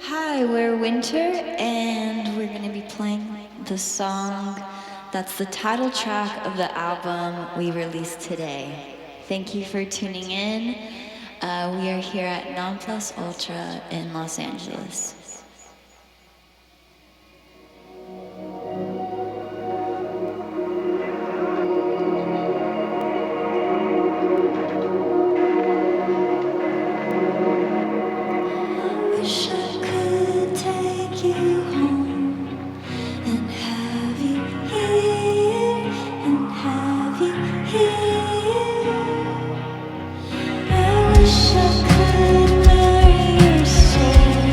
Hi, we're Winter, and we're going to be playing the song that's the title track of the album we released today. Thank you for tuning in. We are here at Non Plus Ultra in Los Angeles. Wish I could take you home and have you here, and have you here. I wish I could marry your soul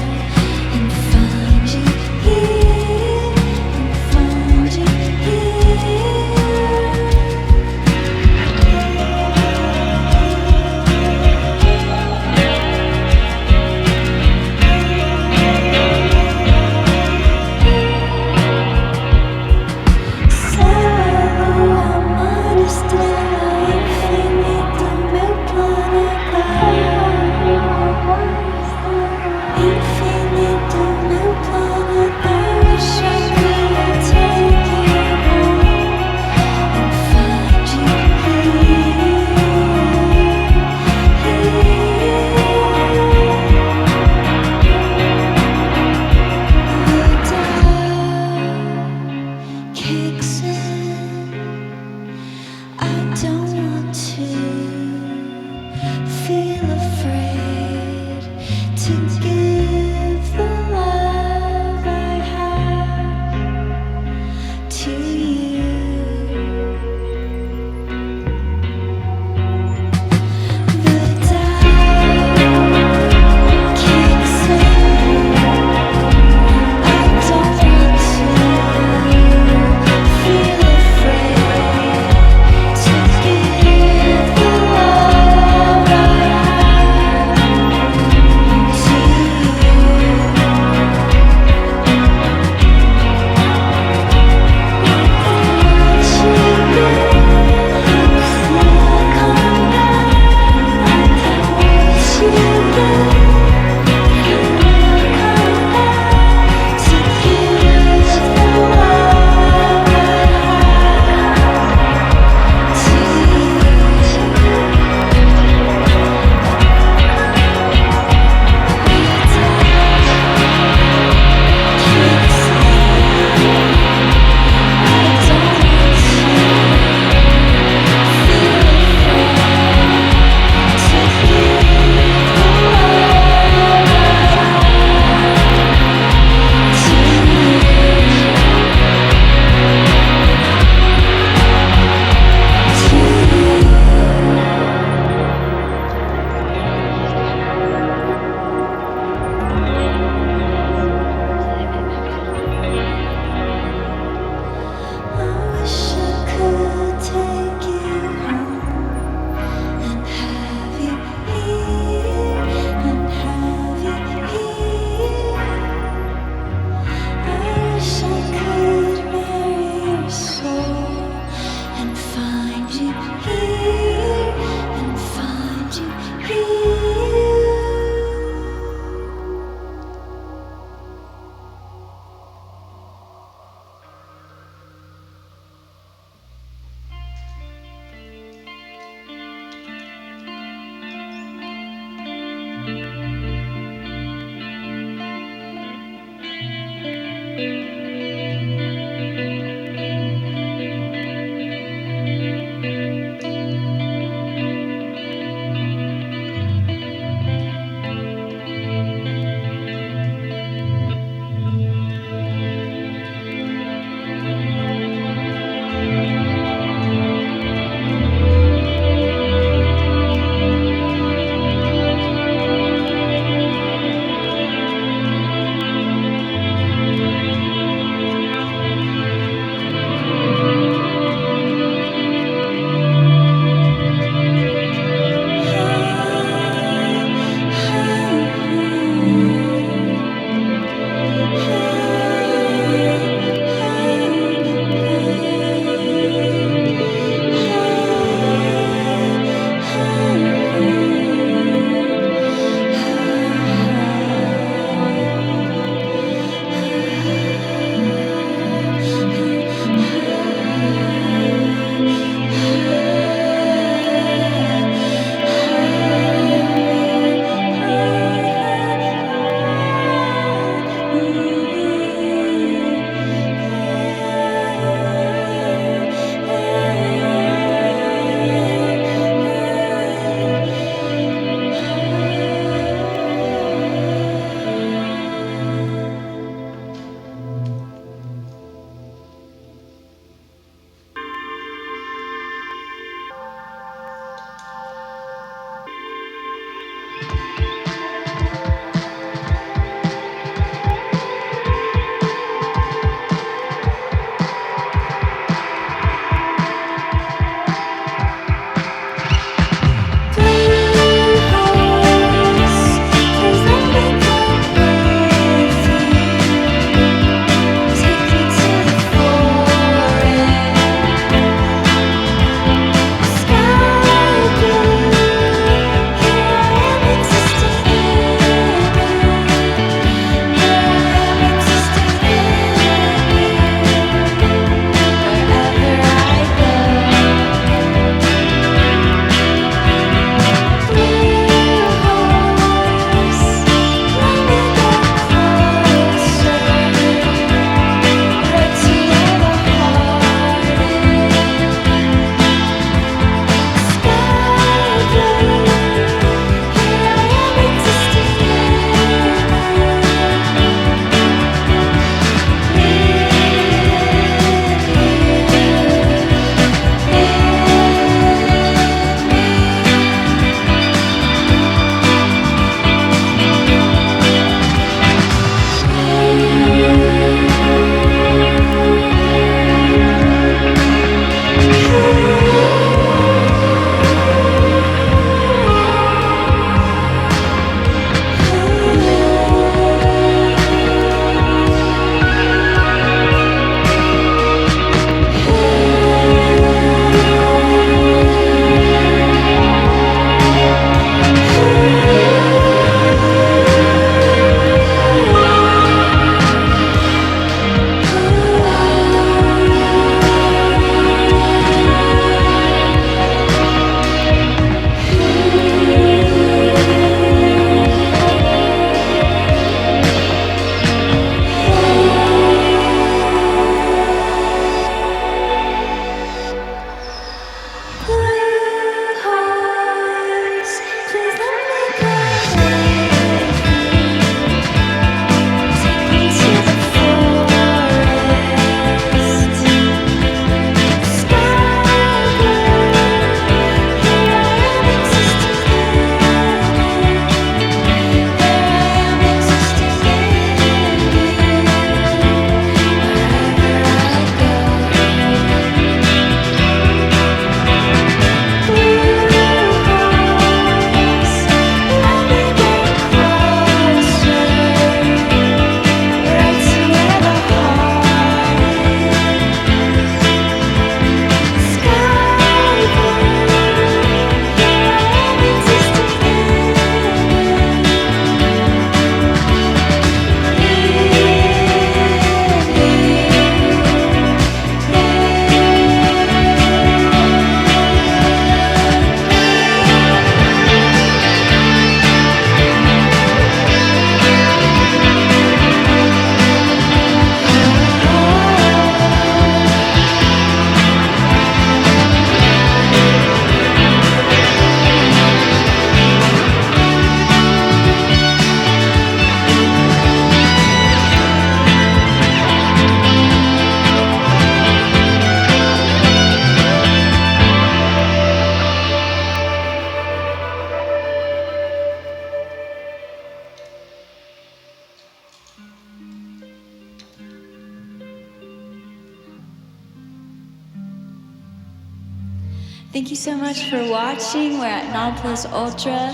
Thank you so much for watching. We're at Non Plus Ultra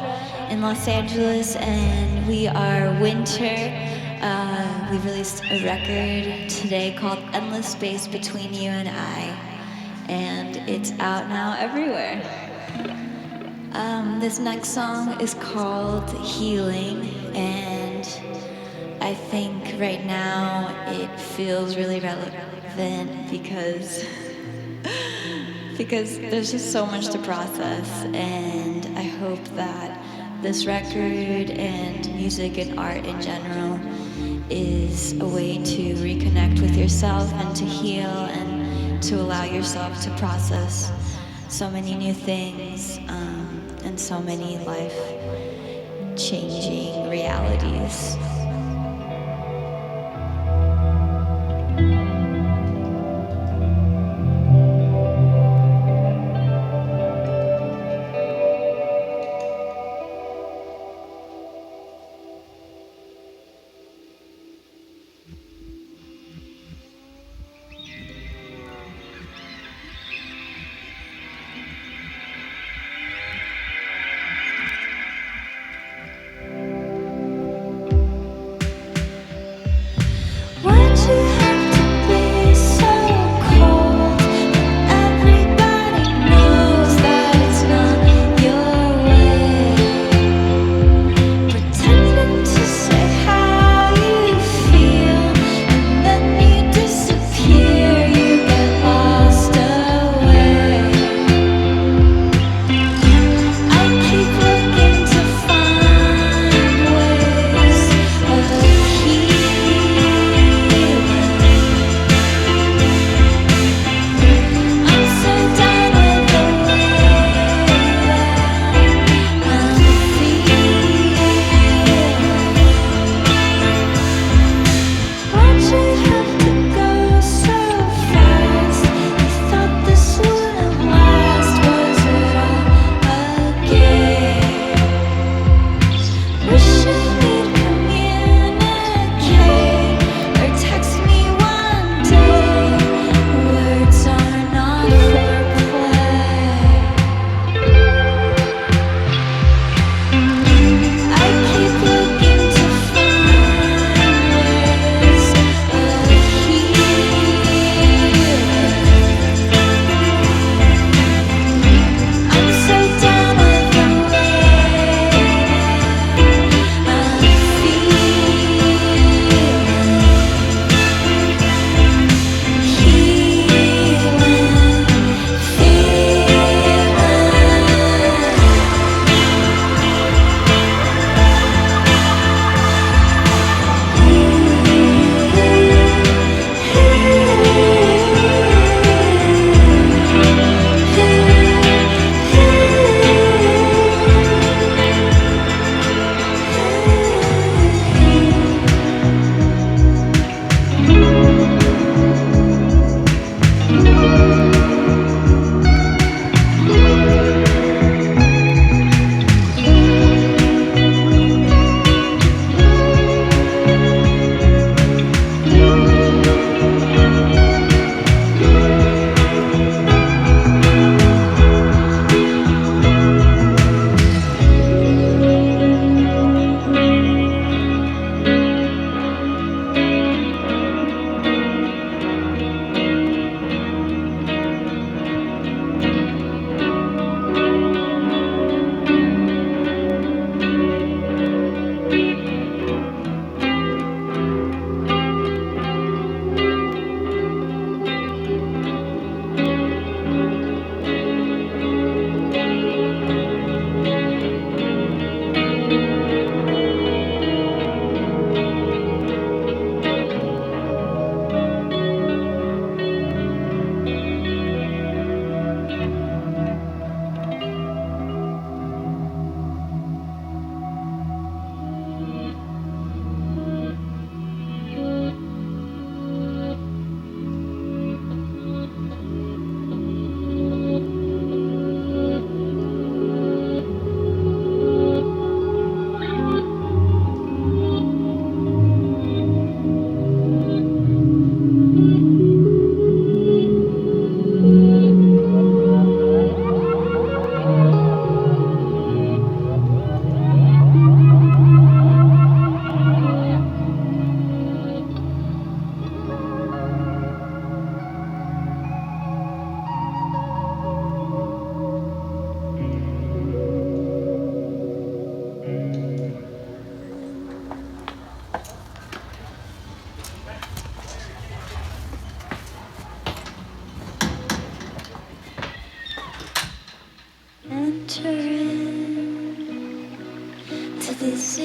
in Los Angeles, and we are Winter. We released a record today called Endless Space Between You and I, and it's out now everywhere. This next song is called Healing, and I think right now it feels really relevant because there's just so much to process, and I hope that this record and music and art in general is a way to reconnect with yourself and to heal and to allow yourself to process so many new things and so many life-changing realities.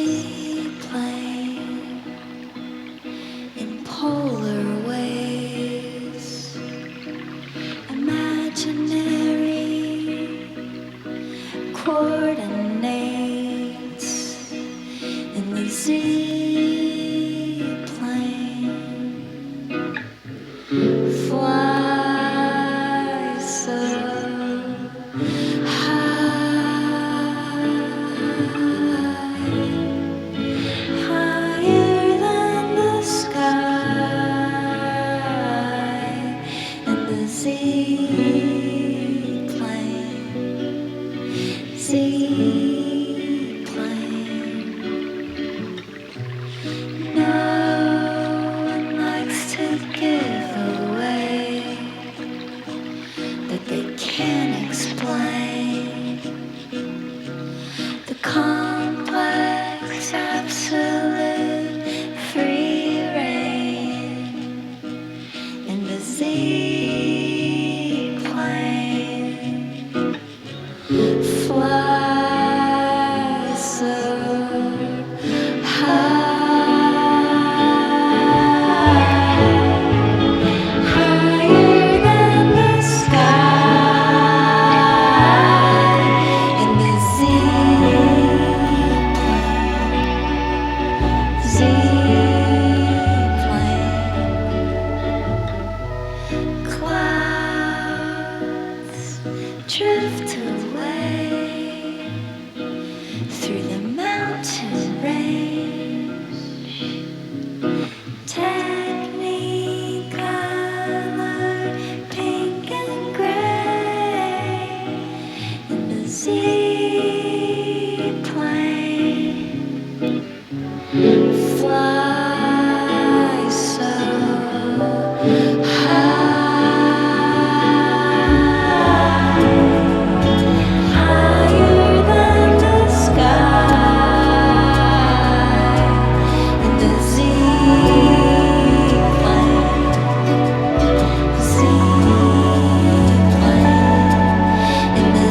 seaplane in polar waves, imaginary coordinates in the seaplane. Fly so higher than the sky, and the seaplane. No one likes to give away that they can't explain. The complex, absolute free reign in the seaplane. Fly so higher than the sky in the seaplane. Clouds drift away through the mountain range. Technicolor, pink and gray in the seaplane. Fly so higher than the sky in the seaplane. Seaplane in the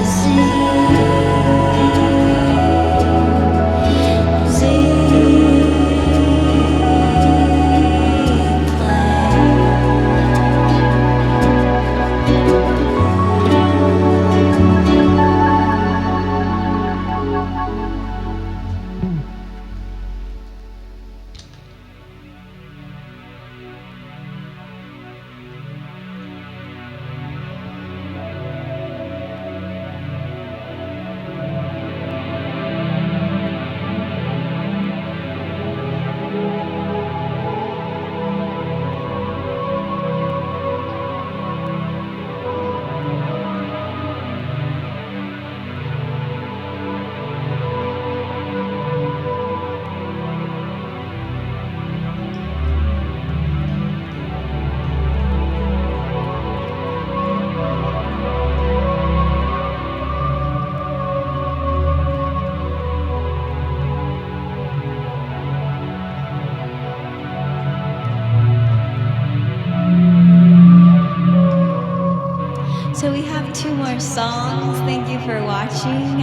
So we have two more songs. Thank you for watching.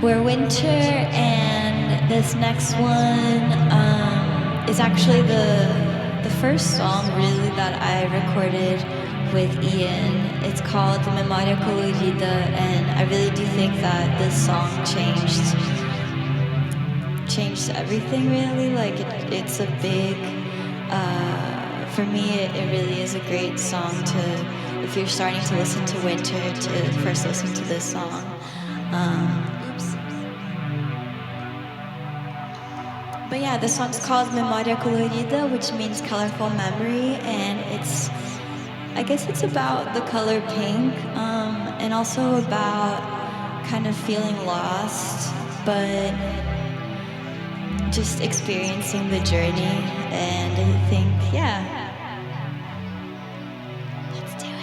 We're Winter, and this next one is actually the first song really that I recorded with Ian. It's called Memoria Colorida, and I really do think that this song changed everything really. Like it's a big for me it really is a great song to, if you're starting to listen to Winter, to first listen to this song. But yeah, the song's called Memoria Colorida, which means colorful memory, and I guess it's about the color pink, and also about kind of feeling lost, but just experiencing the journey. And I think, yeah. Let's do it.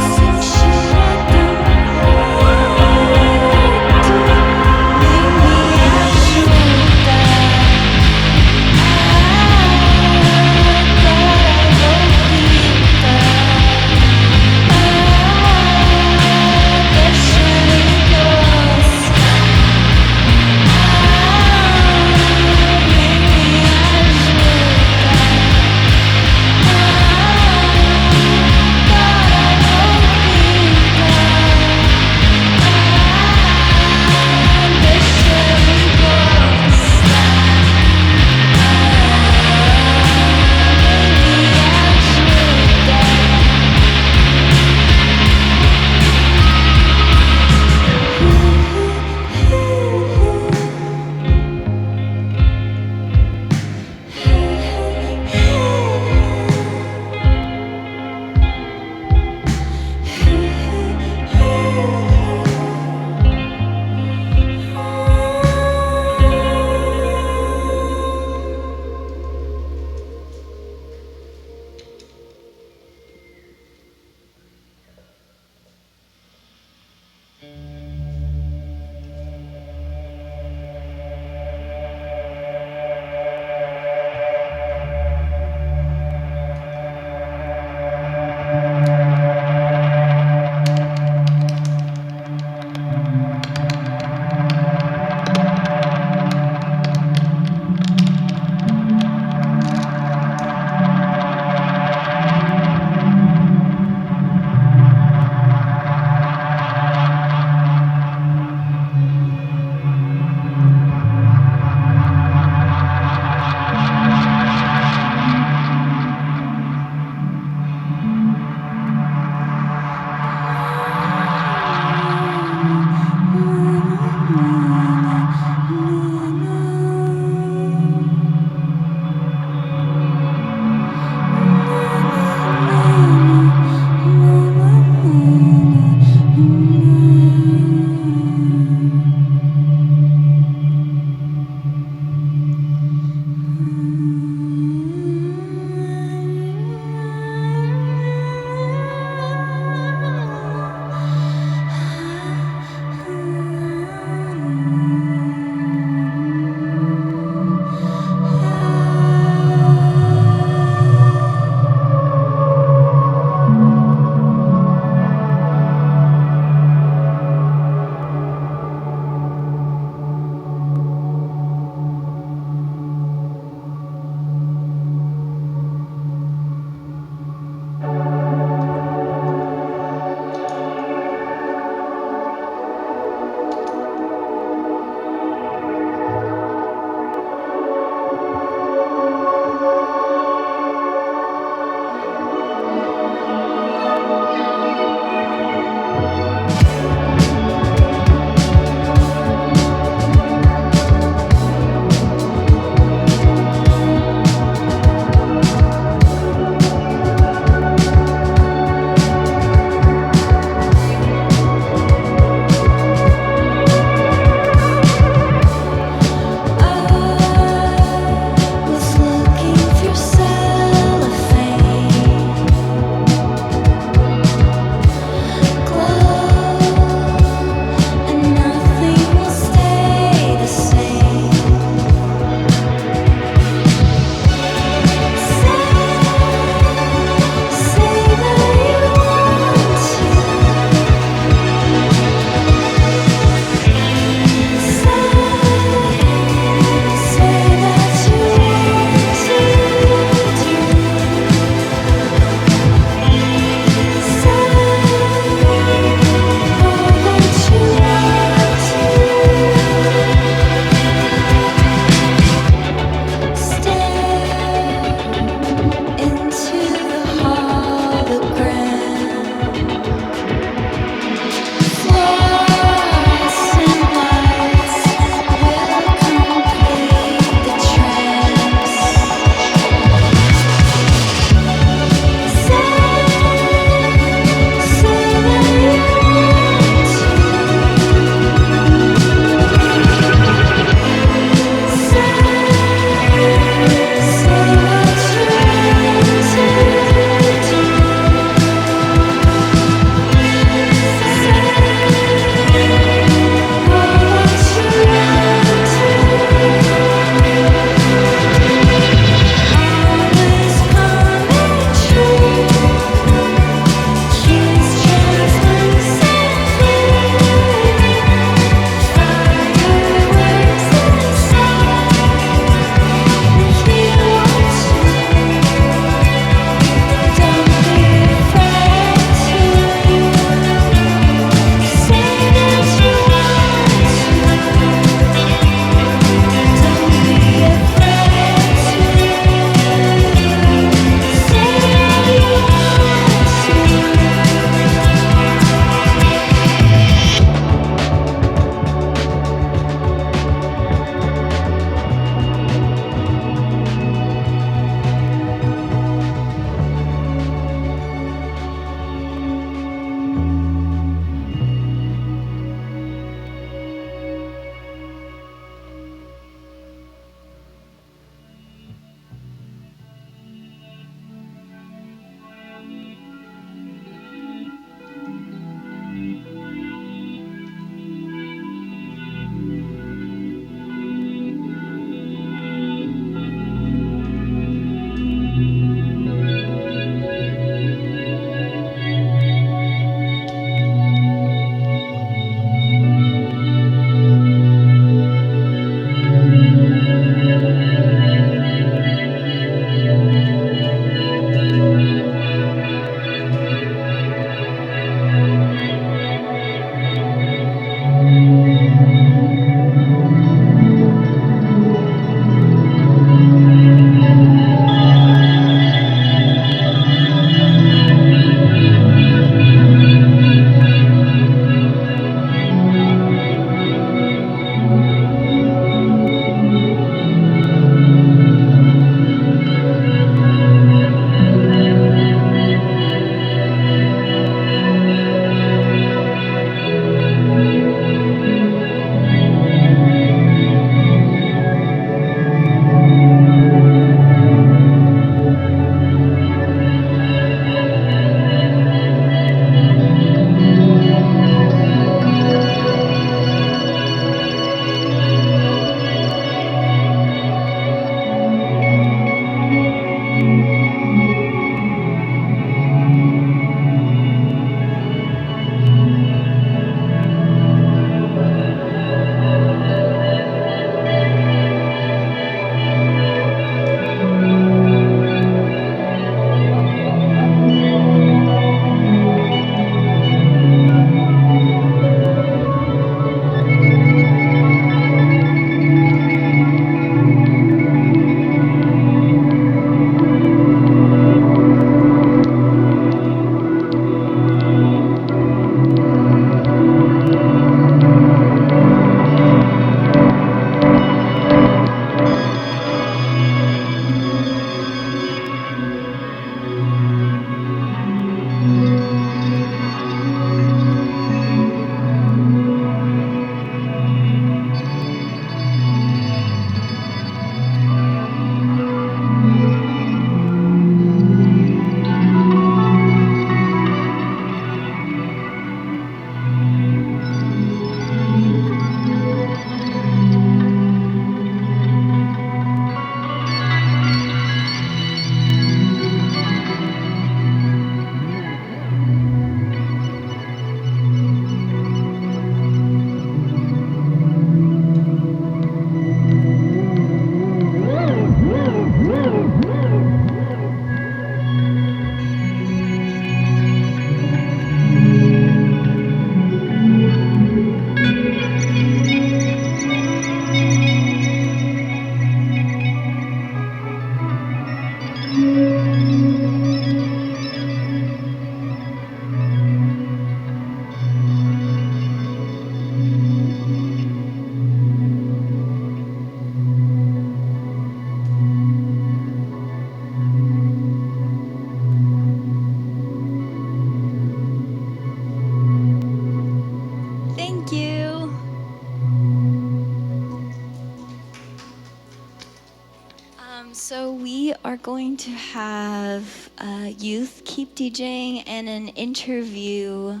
going to have Youth keep DJing and an interview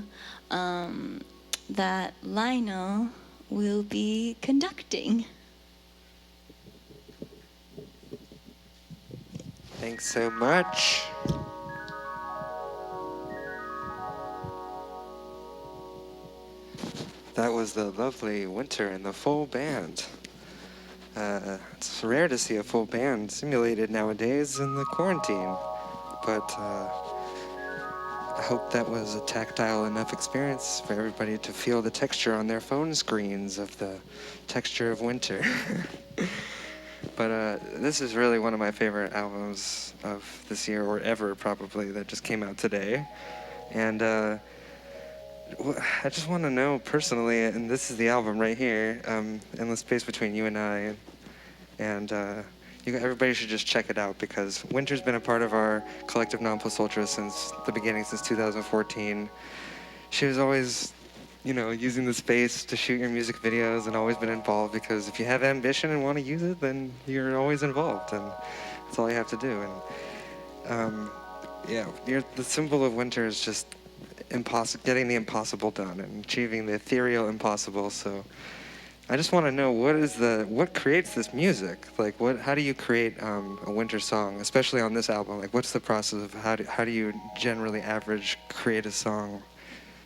that Lionel will be conducting. Thanks so much. That was the lovely Winter and the full band. It's rare to see a full band simulated nowadays in the quarantine, but I hope that was a tactile enough experience for everybody to feel the texture on their phone screens of the texture of winter. But this is really one of my favorite albums of this year, or ever probably, that just came out today. And I just want to know personally, and this is the album right here, Endless Space Between You and I, and everybody should just check it out, because Winter's been a part of our collective Non Plus Ultra since the beginning, since 2014. She was always, using the space to shoot your music videos and always been involved, because if you have ambition and want to use it, then you're always involved, and that's all you have to do. And the symbol of Winter is just getting the impossible done and achieving the ethereal impossible. So I just want to know, what creates this music? Like, how do you create a winter song, especially on this album? Like, what's the process of how do you generally create a song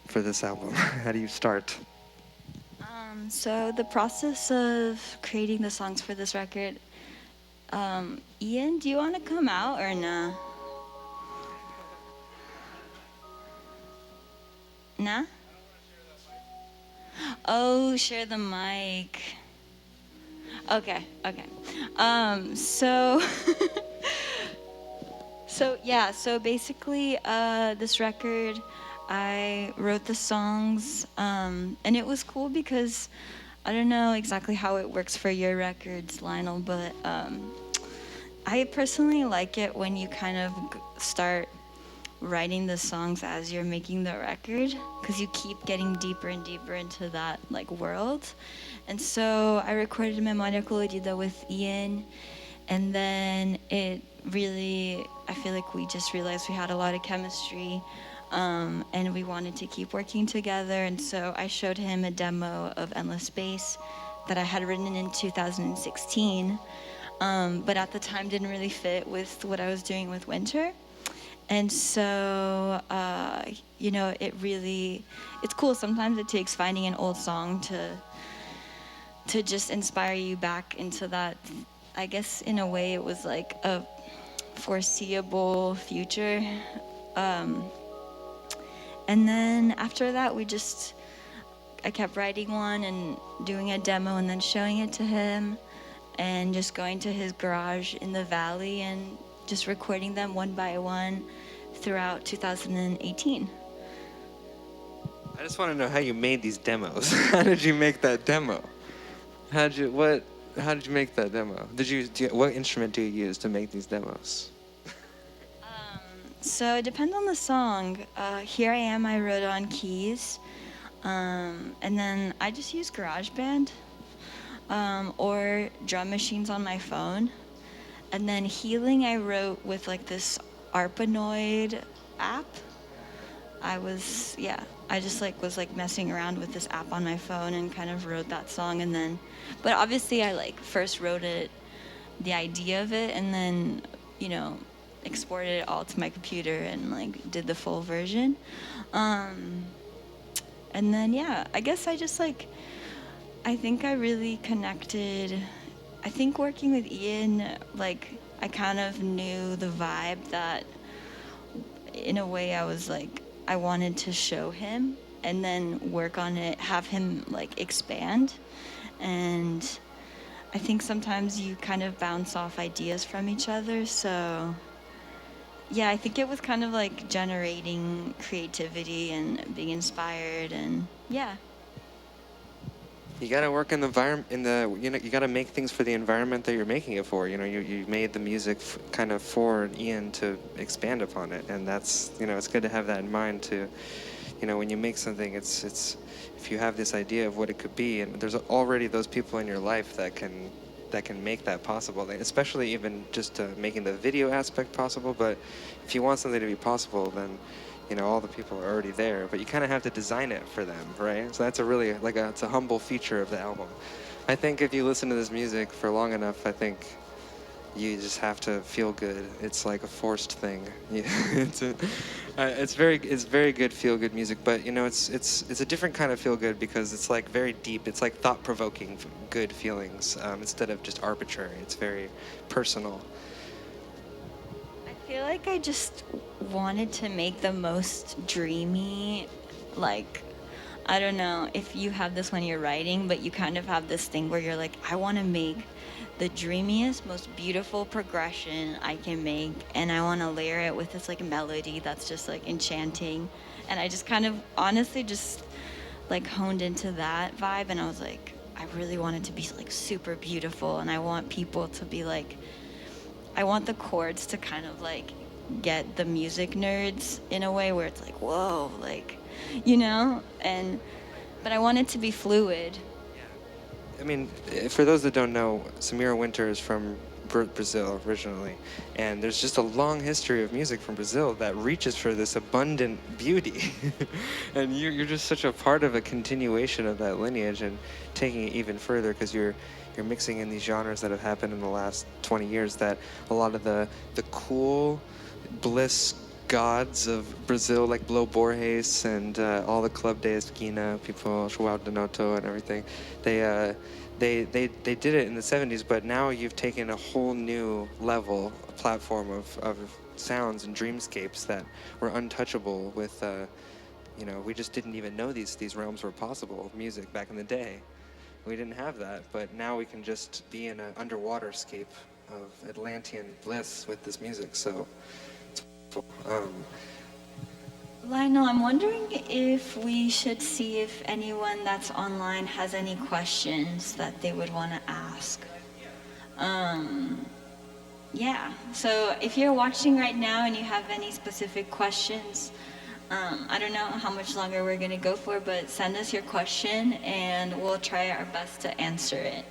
for this album? How do you start? So the process of creating the songs for this record, Ian, do you want to come out or nah? Nah? Oh, share the mic. Okay. So basically, this record, I wrote the songs, and it was cool because I don't know exactly how it works for your records, Lionel, but I personally like it when you kind of start writing the songs as you're making the record, because you keep getting deeper and deeper into that world. And so I recorded Memoria Colorida with Ian, and then I feel like we just realized we had a lot of chemistry, and we wanted to keep working together. And so I showed him a demo of Endless Space that I had written in 2016, but at the time didn't really fit with what I was doing with Winter. And so, it's cool. Sometimes it takes finding an old song to just inspire you back into that. I guess in a way it was like a foreseeable future. And then after that, I kept writing one and doing a demo and then showing it to him, and just going to his garage in the valley and just recording them one by one throughout 2018. I just want to know how you made these demos. How did you make that demo? How did you make that demo? What instrument do you use to make these demos? So it depends on the song. Here I Am, I wrote on keys, and then I just use GarageBand or drum machines on my phone. And then Healing I wrote with this Arpanoid app. I just was messing around with this app on my phone and kind of wrote that song. And then, but obviously I first wrote the idea of it, and then, exported it all to my computer and did the full version. And then, I guess I just I think I really connected. I think working with Ian, I kind of knew the vibe that, in a way, I wanted to show him, and then work on it, have him expand. And I think sometimes you kind of bounce off ideas from each other. So yeah, I think it was kind of generating creativity and being inspired, and yeah. You gotta work in the environment. You gotta make things for the environment that you're making it for. You made the music kind of for Ian to expand upon it, and that's it's good to have that in mind. To, when you make something, it's if you have this idea of what it could be, and there's already those people in your life that can that can make that possible, like, especially even just making the video aspect possible. But if you want something to be possible, then all the people are already there, but you kind of have to design it for them, right? So that's a really it's a humble feature of the album. I think if you listen to this music for long enough, I think you just have to feel good. It's like a forced thing. It's very good feel good music, but it's a different kind of feel good because it's like very deep. It's like thought provoking good feelings instead of just arbitrary. It's very personal. I feel like I just wanted to make the most dreamy, like, I don't know if you have this when you're writing, but you kind of have this thing where you're like, I want to make the dreamiest, most beautiful progression I can make, and I want to layer it with this like melody that's just like enchanting. And I just kind of honestly just like honed into that vibe, and I was like, I really want it to be like super beautiful, and I want people to be like, I want the chords to kind of like get the music nerds in a way where it's like, whoa, like, and but I want it to be fluid. I mean, for those that don't know, Samira Winter is from Brazil originally, and there's just a long history of music from Brazil that reaches for this abundant beauty. And you're just such a part of a continuation of that lineage and taking it even further, because you're mixing in these genres that have happened in the last 20 years, that a lot of the cool bliss gods of Brazil, like Bowe and all the Club de Esquina people, João de Noto and everything, they did it in the 70s, but now you've taken a whole new level, a platform of sounds and dreamscapes that were untouchable with, we just didn't even know these realms were possible, music back in the day. We didn't have that, but now we can just be in an underwater scape of Atlantean bliss with this music, so it's wonderful. Lionel, I'm wondering if we should see if anyone that's online has any questions that they would want to ask. Yeah, so if you're watching right now and you have any specific questions, I don't know how much longer we're going to go for, but send us your question and we'll try our best to answer it.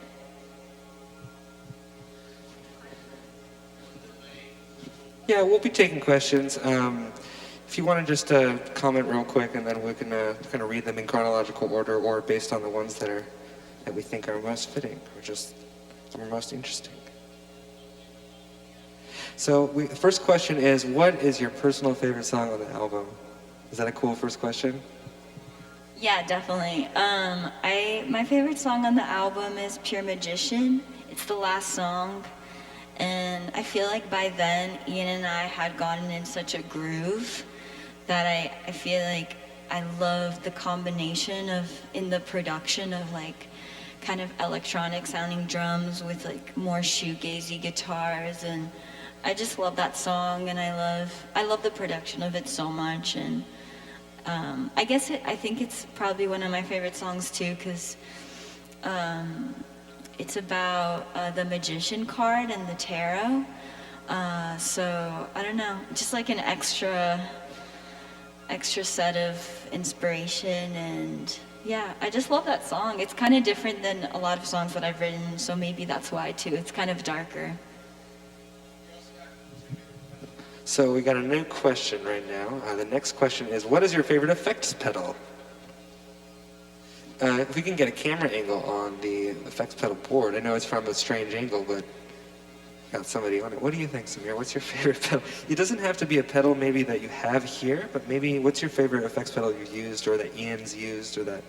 Yeah, we'll be taking questions. If you want to just comment real quick, and then we can kind of read them in chronological order, or based on the ones that we think are most fitting, or just are most interesting. So, the first question is, what is your personal favorite song on the album? Is that a cool first question? Yeah, definitely. My favorite song on the album is Pure Magician. It's the last song. And I feel like by then, Ian and I had gotten in such a groove that I feel like I love the combination in the production of like kind of electronic sounding drums with like more shoegazy guitars, and I just love that song, and I love the production of it so much. And I think it's probably one of my favorite songs too, because it's about the magician card and the tarot. So I don't know, just like an extra set of inspiration, and yeah, I just love that song. It's kind of different than a lot of songs that I've written, so maybe that's why too. It's kind of darker. So we got a new question right now. The next question is, what is your favorite effects pedal? If we can get a camera angle on the effects pedal board. I know it's from a strange angle, but got somebody on it. What do you think, Samir? What's your favorite pedal? It doesn't have to be a pedal maybe that you have here, but maybe what's your favorite effects pedal you've used, or that Ian's used, or that?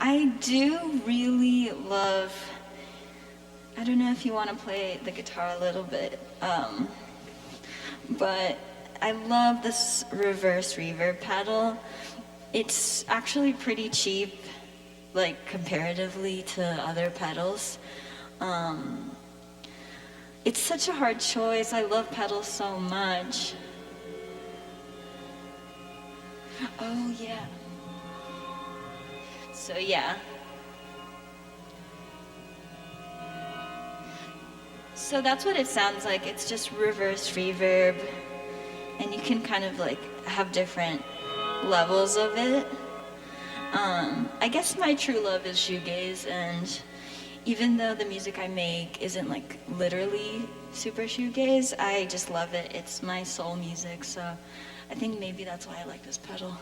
I do really love, I don't know if you want to play the guitar a little bit, but I love this reverse reverb pedal. It's actually pretty cheap, like comparatively to other pedals. It's such a hard choice. I love pedals so much. Oh yeah. So yeah. So that's what it sounds like. It's just reverse reverb, and you can kind of like have different levels of it. I guess my true love is shoegaze, and even though the music I make isn't like literally super shoegaze, I just love it. It's my soul music, so I think maybe that's why I like this pedal.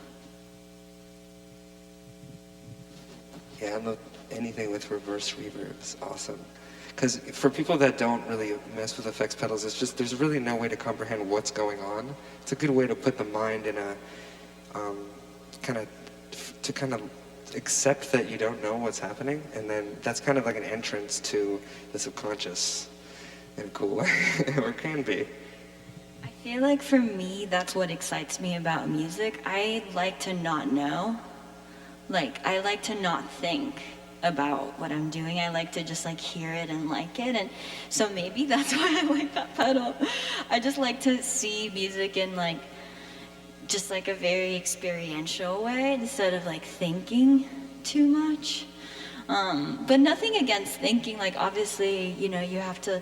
Yeah, I love anything with reverse reverb is awesome. Because for people that don't really mess with effects pedals, it's just there's really no way to comprehend what's going on. It's a good way to put the mind in a kind of accept that you don't know what's happening, and then that's kind of like an entrance to the subconscious in a cool way, or can be. I feel like for me, that's what excites me about music. I like to not know. Like, I like to not think about what I'm doing. I like to just like hear it and like it, and so maybe that's why I like that pedal. I just like to see music in like just like a very experiential way instead of like thinking too much. But nothing against thinking. Like obviously, you know, you have to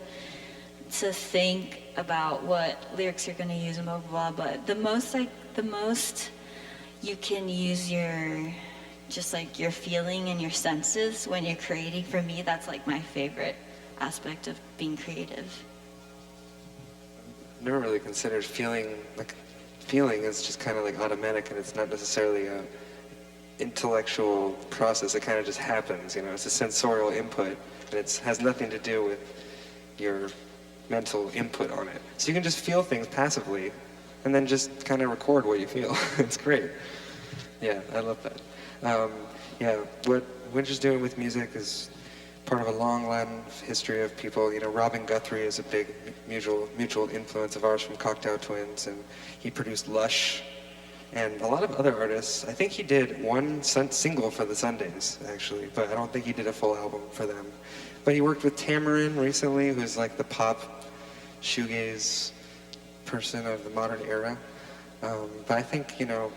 think about what lyrics you're going to use and blah blah blah. But the most you can use your just like your feeling and your senses when you're creating. For me, that's like my favorite aspect of being creative. I've never really considered feeling is just kind of like automatic, and it's not necessarily a intellectual process. It kind of just happens, you know. It's a sensorial input, and it has nothing to do with your mental input on it. So you can just feel things passively, and then just kind of record what you feel. It's great. Yeah, I love that. Yeah, what Winter's doing with music is part of a long line of history of people. You know, Robin Guthrie is a big mutual influence of ours from Cocktail Twins, and he produced Lush, and a lot of other artists. I think he did one single for the Sundays, actually, but I don't think he did a full album for them. But he worked with Tamarin recently, who's like the pop shoegaze person of the modern era. But I think, you know,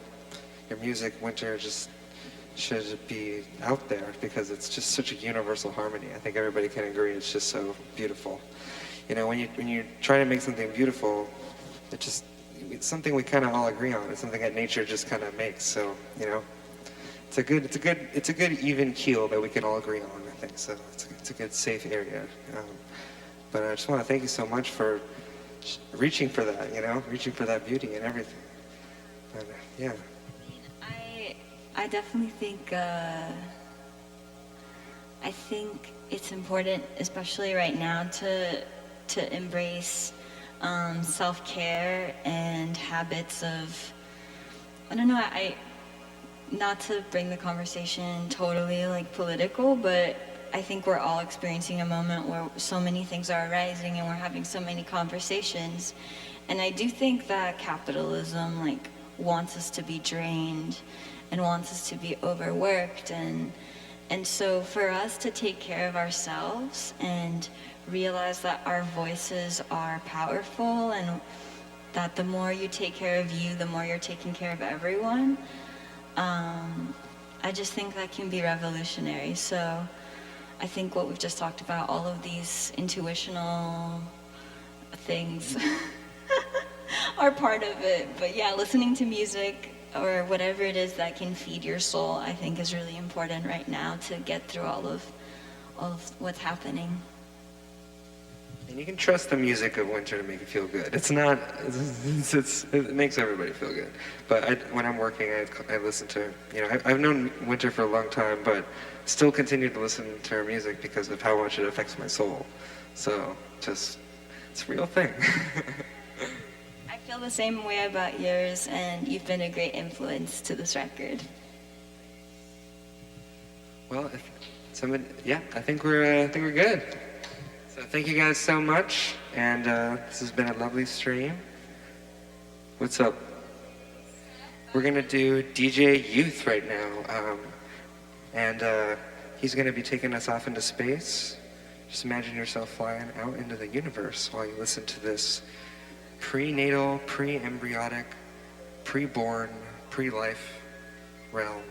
your music, Winter, just should be out there because it's just such a universal harmony. I think everybody can agree it's just so beautiful. You know, when you try to make something beautiful, it's something we kind of all agree on. It's something that nature just kind of makes. So, you know, it's a good even keel that we can all agree on, I think. So it's a good safe area. But I just want to thank you so much for reaching for that, you know, reaching for that beauty and everything. And, yeah. I definitely think it's important, especially right now, to embrace self-care and habits of, I don't know, not to bring the conversation totally like political, but I think we're all experiencing a moment where so many things are arising and we're having so many conversations. And I do think that capitalism like wants us to be drained and wants us to be overworked, and so for us to take care of ourselves and realize that our voices are powerful, and that the more you take care of you, the more you're taking care of everyone, I just think that can be revolutionary. So I think what we've just talked about, all of these intuitional things are part of it. But yeah, listening to music or whatever it is that can feed your soul, I think is really important right now to get through all of what's happening. And you can trust the music of Winter to make you feel good. It makes everybody feel good. But when I'm working, I listen to, you know, I've known Winter for a long time, but still continue to listen to her music because of how much it affects my soul. So it's a real thing. I feel the same way about yours, and you've been a great influence to this record. Well, I think we're good. So thank you guys so much, and this has been a lovely stream. What's up? We're gonna do DJ Youth right now, and he's gonna be taking us off into space. Just imagine yourself flying out into the universe while you listen to this prenatal, pre-embryonic, pre-born, pre-life realm.